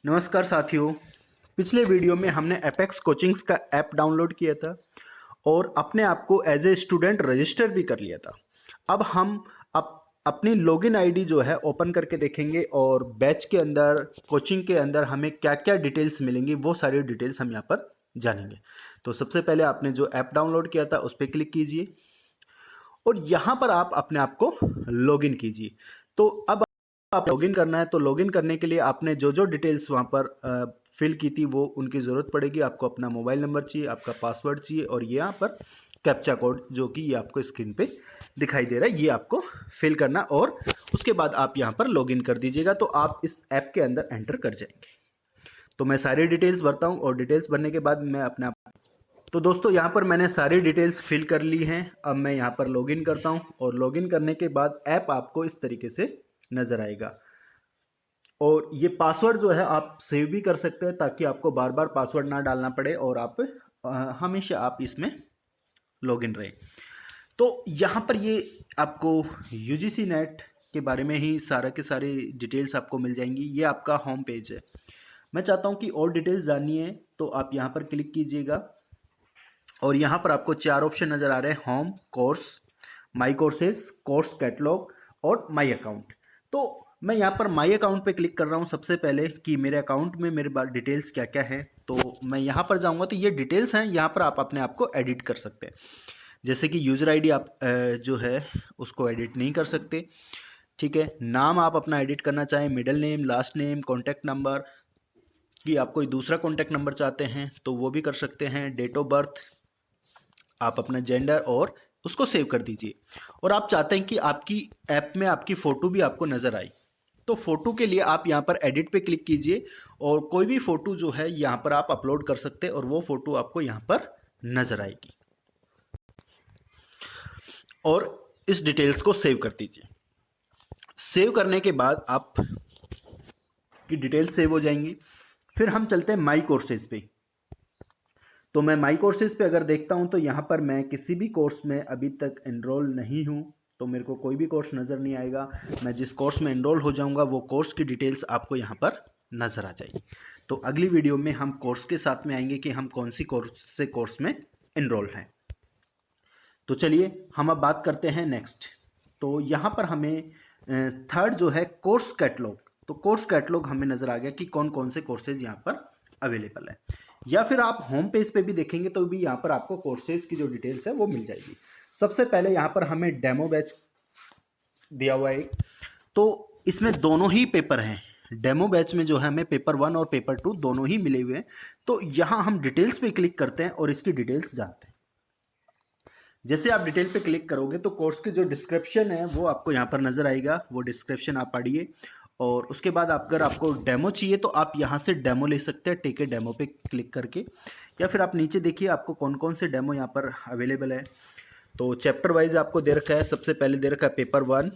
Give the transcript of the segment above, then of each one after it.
नमस्कार साथियों। पिछले वीडियो में हमने एपेक्स कोचिंग्स का ऐप डाउनलोड किया था और अपने आप को एज ए स्टूडेंट रजिस्टर भी कर लिया था। अब हम अपनी लॉगिन आईडी जो है ओपन करके देखेंगे और बैच के अंदर, कोचिंग के अंदर हमें क्या क्या डिटेल्स मिलेंगी वो सारी डिटेल्स हम यहाँ पर जानेंगे। तो सबसे पहले आपने जो ऐप डाउनलोड किया था उस पर क्लिक कीजिए और यहाँ पर आप अपने आप को लॉगिन कीजिए। तो अब आप लॉगिन करना है, तो लॉगिन करने के लिए आपने जो जो डिटेल्स वहाँ पर फिल की थी वो उनकी ज़रूरत पड़ेगी। आपको अपना मोबाइल नंबर चाहिए, आपका पासवर्ड चाहिए और ये यहाँ पर कैप्चा कोड जो कि ये आपको स्क्रीन पे दिखाई दे रहा है, ये आपको फिल करना और उसके बाद आप यहाँ पर लॉगिन कर दीजिएगा तो आप इस ऐप के अंदर एंटर कर जाएंगे। तो मैं सारी डिटेल्स भरता हूँ और डिटेल्स भरने के बाद मैं अपना तो दोस्तों यहाँ पर मैंने सारी डिटेल्स फिल कर ली हैं। अब मैं यहाँ पर लॉगिन करता हूँ और लॉगिन करने के बाद ऐप आपको इस तरीके से नज़र आएगा और ये पासवर्ड जो है आप सेव भी कर सकते हैं ताकि आपको बार बार पासवर्ड ना डालना पड़े और आप हमेशा आप इसमें लॉगिन रहें। तो यहाँ पर ये आपको यूजीसी नेट के बारे में ही सारा के सारी डिटेल्स आपको मिल जाएंगी। ये आपका होम पेज है। मैं चाहता हूँ कि और डिटेल्स जाननी है तो आप यहाँ पर क्लिक कीजिएगा और यहाँ पर आपको चार ऑप्शन नज़र आ रहे हैं: home, course, my courses, course catalogue और माई अकाउंट। तो मैं यहाँ पर माई अकाउंट पे क्लिक कर रहा हूँ सबसे पहले कि मेरे अकाउंट में मेरे पास डिटेल्स क्या क्या है। तो मैं यहाँ पर जाऊँगा तो ये डिटेल्स हैं, यहाँ पर आप अपने आप को एडिट कर सकते हैं। जैसे कि यूज़र आईडी आप जो है उसको एडिट नहीं कर सकते, ठीक है। नाम आप अपना एडिट करना चाहें, middle name, last name, contact number, कि आप कोई दूसरा कॉन्टैक्ट नंबर चाहते हैं तो वो भी कर सकते हैं। डेट ऑफ बर्थ, आप अपना जेंडर और उसको सेव कर दीजिए। और आप चाहते हैं कि आपकी ऐप में आपकी फ़ोटो भी आपको नज़र आई, तो फ़ोटो के लिए आप यहाँ पर एडिट पे क्लिक कीजिए और कोई भी फ़ोटो जो है यहाँ पर आप अपलोड कर सकते हैं और वो फ़ोटो आपको यहाँ पर नज़र आएगी। और इस डिटेल्स को सेव कर दीजिए। सेव करने के बाद आप की डिटेल्स सेव हो जाएंगी। फिर हम चलते हैं माई कोर्सेज पे। तो मैं माई कोर्सेज पे अगर देखता हूँ तो यहाँ पर मैं किसी भी कोर्स में अभी तक एनरोल नहीं हूँ, तो मेरे को कोई भी कोर्स नज़र नहीं आएगा। मैं जिस कोर्स में एनरोल हो जाऊँगा वो कोर्स की डिटेल्स आपको यहाँ पर नज़र आ जाएगी। तो अगली वीडियो में हम कोर्स के साथ में आएंगे कि हम कौन सी कोर्स में एनरोल हैं। तो चलिए हम अब बात करते हैं नेक्स्ट। तो यहाँ पर हमें थर्ड जो है कोर्स कैटलॉग, तो कोर्स कैटलॉग हमें नज़र आ गया कि कौन कौन से कोर्सेज यहाँ पर अवेलेबल है। या फिर आप होम पेज पे भी देखेंगे तो भी यहाँ पर आपको कोर्सेज की जो डिटेल्स है वो मिल जाएगी। सबसे पहले यहाँ पर हमें डेमो बैच दिया हुआ है, तो इसमें दोनों ही पेपर हैं। डेमो बैच में जो है हमें पेपर 1 और पेपर 2 दोनों ही मिले हुए हैं। तो यहाँ हम डिटेल्स पे क्लिक करते हैं और इसकी डिटेल्स जानते हैं। जैसे आप डिटेल पे क्लिक करोगे तो कोर्स की जो डिस्क्रिप्शन है वो आपको यहाँ पर नज़र आएगा, वो डिस्क्रिप्शन आप पढ़िए और उसके बाद अगर आपको डेमो चाहिए तो आप यहाँ से डेमो ले सकते हैं, टेक ए डेमो पे क्लिक करके। या फिर आप नीचे देखिए आपको कौन कौन से डेमो यहाँ पर अवेलेबल है। तो चैप्टर वाइज आपको दे रखा है, सबसे पहले दे रखा है पेपर 1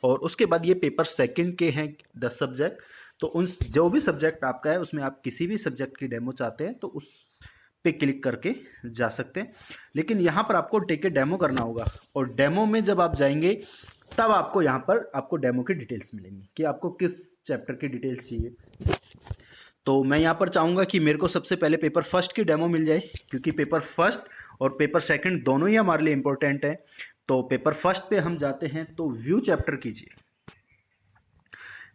और उसके बाद ये पेपर 2 के हैं 10 सब्जेक्ट। तो उन जो भी सब्जेक्ट आपका है उसमें आप किसी भी सब्जेक्ट की डेमो चाहते हैं तो उस पे क्लिक करके जा सकते हैं। लेकिन यहाँ पर आपको टेक ए डेमो करना होगा और डेमो में जब आप जाएंगे तब आपको यहाँ पर आपको डेमो की डिटेल्स मिलेंगी कि आपको किस चैप्टर की डिटेल्स चाहिए। तो मैं यहाँ पर चाहूँगा कि मेरे को सबसे पहले पेपर 1 की डेमो मिल जाए, क्योंकि पेपर 1 और पेपर 2 दोनों ही हमारे लिए इंपॉर्टेंट है। तो पेपर 1 पे हम जाते हैं तो व्यू चैप्टर कीजिए।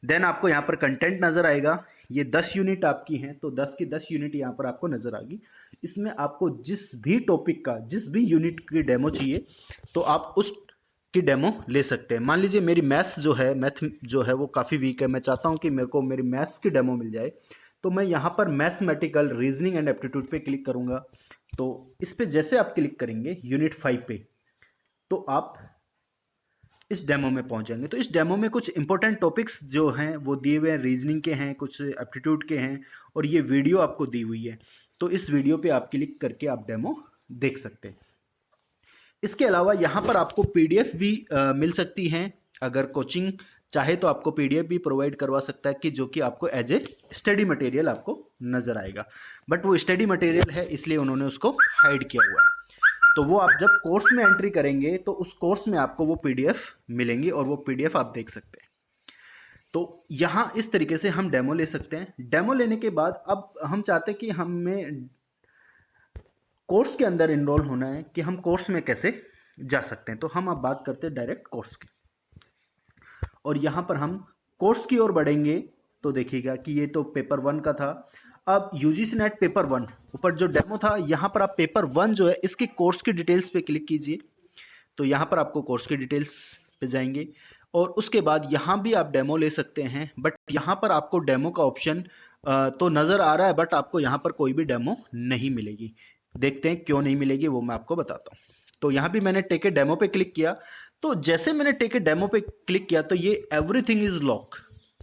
देन आपको यहाँ पर कंटेंट नज़र आएगा। ये 10 यूनिट आपकी हैं तो 10 की 10 यूनिट यहाँ पर आपको नज़र आ गई। इसमें आपको जिस भी टॉपिक का, जिस भी यूनिट की डेमो चाहिए तो आप उस की डेमो ले सकते हैं। मान लीजिए मेरी मैथ्स जो है, मैथ जो है वो काफ़ी वीक है, मैं चाहता हूँ कि मेरे को मेरी मैथ्स की डेमो मिल जाए। तो मैं यहाँ पर मैथमेटिकल रीजनिंग एंड एप्टीट्यूड पे क्लिक करूँगा। तो इस पे जैसे आप क्लिक करेंगे यूनिट 5 पे तो आप इस डेमो में पहुंच जाएंगे। तो इस डेमो में कुछ इंपॉर्टेंट टॉपिक्स जो हैं वो दिए हुए हैं, रीजनिंग के हैं, कुछ एप्टीट्यूड के हैं और ये वीडियो आपको दी हुई है। तो इस वीडियो पे आप क्लिक करके आप डेमो देख सकते हैं। इसके अलावा यहाँ पर आपको पीडीएफ भी मिल सकती हैं। अगर कोचिंग चाहे तो आपको पीडीएफ भी प्रोवाइड करवा सकता है कि जो कि आपको एज ए स्टडी मटेरियल आपको नज़र आएगा। बट वो स्टडी मटेरियल है इसलिए उन्होंने उसको हाइड किया हुआ है। तो वो आप जब कोर्स में एंट्री करेंगे तो उस कोर्स में आपको वो पीडीएफ मिलेंगी और वो पीडीएफ आप देख सकते हैं। तो यहाँ इस तरीके से हम डेमो ले सकते हैं। डेमो लेने के बाद अब हम चाहते हैं कि हमें कोर्स के अंदर इनरोल होना है, कि हम कोर्स में कैसे जा सकते हैं। तो हम अब बात करते हैं डायरेक्ट कोर्स की, और यहाँ पर हम कोर्स की ओर बढ़ेंगे तो देखिएगा कि ये तो पेपर 1 का था। अब यूजीसी नेट पेपर 1 ऊपर जो डेमो था, यहाँ पर आप पेपर 1 जो है इसके कोर्स की डिटेल्स पे क्लिक कीजिए। तो यहाँ पर आपको कोर्स की डिटेल्स पे जाएंगे और उसके बाद यहाँ भी आप डेमो ले सकते हैं, बट यहाँ पर आपको डेमो का ऑप्शन तो नज़र आ रहा है, बट आपको यहाँ पर कोई भी डेमो नहीं मिलेगी। देखते हैं क्यों नहीं मिलेगी, वो मैं आपको बताता हूँ। तो यहाँ भी मैंने टेक ए डेमो पे क्लिक किया। तो जैसे मैंने टेक ए डेमो पे क्लिक किया तो ये एवरीथिंग इज लॉक,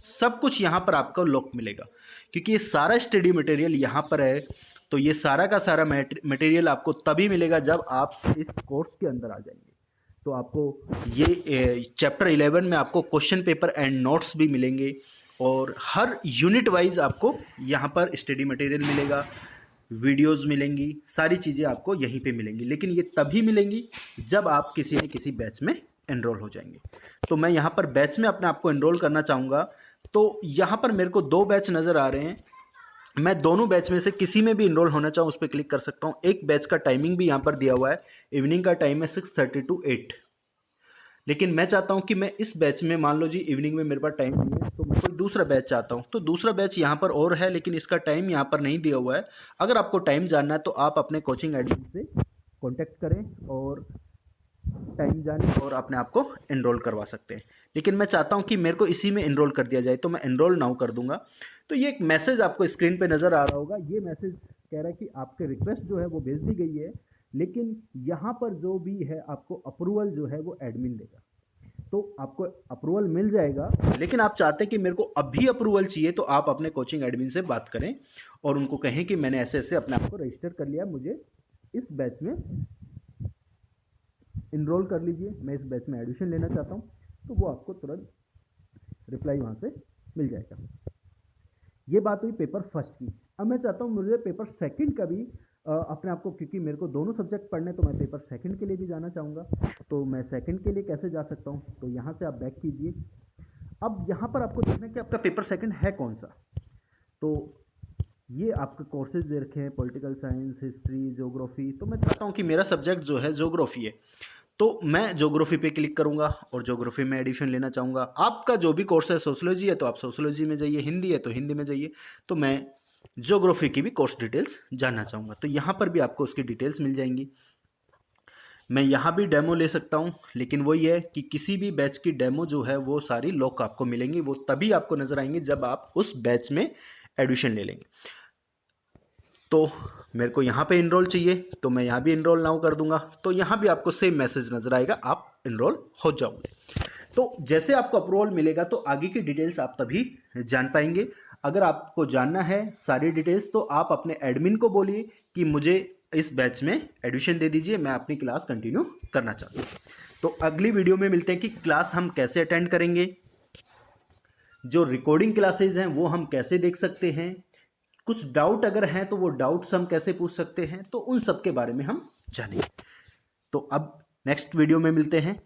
सब कुछ यहाँ पर आपको लॉक मिलेगा, क्योंकि ये सारा स्टडी मटेरियल यहाँ पर है। तो ये सारा का सारा मटेरियल आपको तभी मिलेगा जब आप इस कोर्स के अंदर आ जाएंगे। तो आपको ये चैप्टर 11 में आपको क्वेश्चन पेपर एंड नोट्स भी मिलेंगे, और हर यूनिट वाइज आपको यहाँ पर स्टडी मटेरियल मिलेगा, वीडियोस मिलेंगी, सारी चीज़ें आपको यहीं पे मिलेंगी। लेकिन ये तभी मिलेंगी जब आप किसी न किसी बैच में एनरोल हो जाएंगे। तो मैं यहाँ पर बैच में अपने आप को एनरोल करना चाहूँगा। तो यहाँ पर मेरे को 2 बैच नज़र आ रहे हैं। मैं दोनों बैच में से किसी में भी इनरोल होना चाहूँ उस पर क्लिक कर सकता हूँ। एक बैच का टाइमिंग भी यहाँ पर दिया हुआ है, इवनिंग का टाइम है 6:30 to 8। लेकिन मैं चाहता हूँ कि मैं इस बैच में, मान लो जी इवनिंग में मेरे पास टाइम नहीं है, तो मैं कोई दूसरा बैच चाहता हूँ। तो दूसरा बैच यहाँ पर और है, लेकिन इसका टाइम यहाँ पर नहीं दिया हुआ है। अगर आपको टाइम जानना है तो आप अपने कोचिंग एडमिन से कॉन्टेक्ट करें और टाइम जाने और अपने आप को एनरोल करवा सकते हैं। लेकिन मैं चाहता हूं कि मेरे को इसी में एनरोल कर दिया जाए, तो मैं एनरोल नाउ कर दूंगा। तो ये एक मैसेज आपको स्क्रीन पे नज़र आ रहा होगा। ये मैसेज कह रहा है कि आपके रिक्वेस्ट जो है वो भेज दी गई है, लेकिन यहाँ पर जो भी है आपको अप्रूवल जो है वो एडमिन देगा। तो आपको अप्रूवल मिल जाएगा, लेकिन आप चाहते हैं कि मेरे को अभी अप्रूवल चाहिए, तो आप अपने कोचिंग एडमिन से बात करें और उनको कहें कि मैंने ऐसे ऐसे अपने आप को रजिस्टर कर लिया, मुझे इस बैच में इनरोल कर लीजिए, मैं इस बैच में एडमिशन लेना चाहता हूँ। तो वो आपको तुरंत रिप्लाई वहाँ से मिल जाएगा। ये बात हुई पेपर 1 की। अब मैं चाहता हूँ मुझे पेपर 2 का भी अपने आप को, क्योंकि मेरे को दोनों सब्जेक्ट पढ़ने, तो मैं पेपर 2 के लिए भी जाना चाहूँगा। तो मैं 2 के लिए कैसे जा सकता हूँ, तो यहाँ से आप बैक कीजिए। अब यहाँ पर आपको देखना है कि आपका पेपर 2 है कौन सा। तो ये आपके कोर्सेज दे रखे हैं, पॉलिटिकल साइंस, हिस्ट्री, ज्योग्राफी। तो मैं चाहता हूँ कि मेरा सब्जेक्ट जो है ज्योग्राफी है, तो मैं ज्योग्राफी पे क्लिक करूंगा और ज्योग्राफी में एडिशन लेना चाहूँगा। आपका जो भी कोर्स है, सोशियोलॉजी है तो आप सोशियोलॉजी में जाइए, हिंदी है तो हिंदी में जाइए। तो मैं ज्योग्राफी की भी कोर्स डिटेल्स जानना चाहूँगा, तो यहाँ पर भी आपको उसकी डिटेल्स मिल जाएंगी। मैं यहाँ भी डेमो ले सकता हूँ, लेकिन वही है कि किसी भी बैच की डेमो जो है वो सारी लॉक आपको मिलेंगी, वो तभी आपको नजर आएंगी जब आप उस बैच में एडमिशन ले लेंगे। तो मेरे को यहाँ पे इनरोल चाहिए, तो मैं यहाँ भी इनरोल नाउ कर दूंगा। तो यहाँ भी आपको सेम मैसेज नजर आएगा, आप इनरोल हो जाओगे। तो जैसे आपको अप्रूवल मिलेगा तो आगे की डिटेल्स आप तभी जान पाएंगे। अगर आपको जानना है सारी डिटेल्स तो आप अपने एडमिन को बोलिए कि मुझे इस बैच में एडमिशन दे दीजिए, मैं अपनी क्लास कंटिन्यू करना चाहता हूँ। तो अगली वीडियो में मिलते हैं कि क्लास हम कैसे अटेंड करेंगे, जो रिकॉर्डिंग क्लासेज हैं वो हम कैसे देख सकते हैं, कुछ डाउट अगर हैं तो वो डाउट्स हम कैसे पूछ सकते हैं, तो उन सब के बारे में हम जानेंगे। तो अब नेक्स्ट वीडियो में मिलते हैं।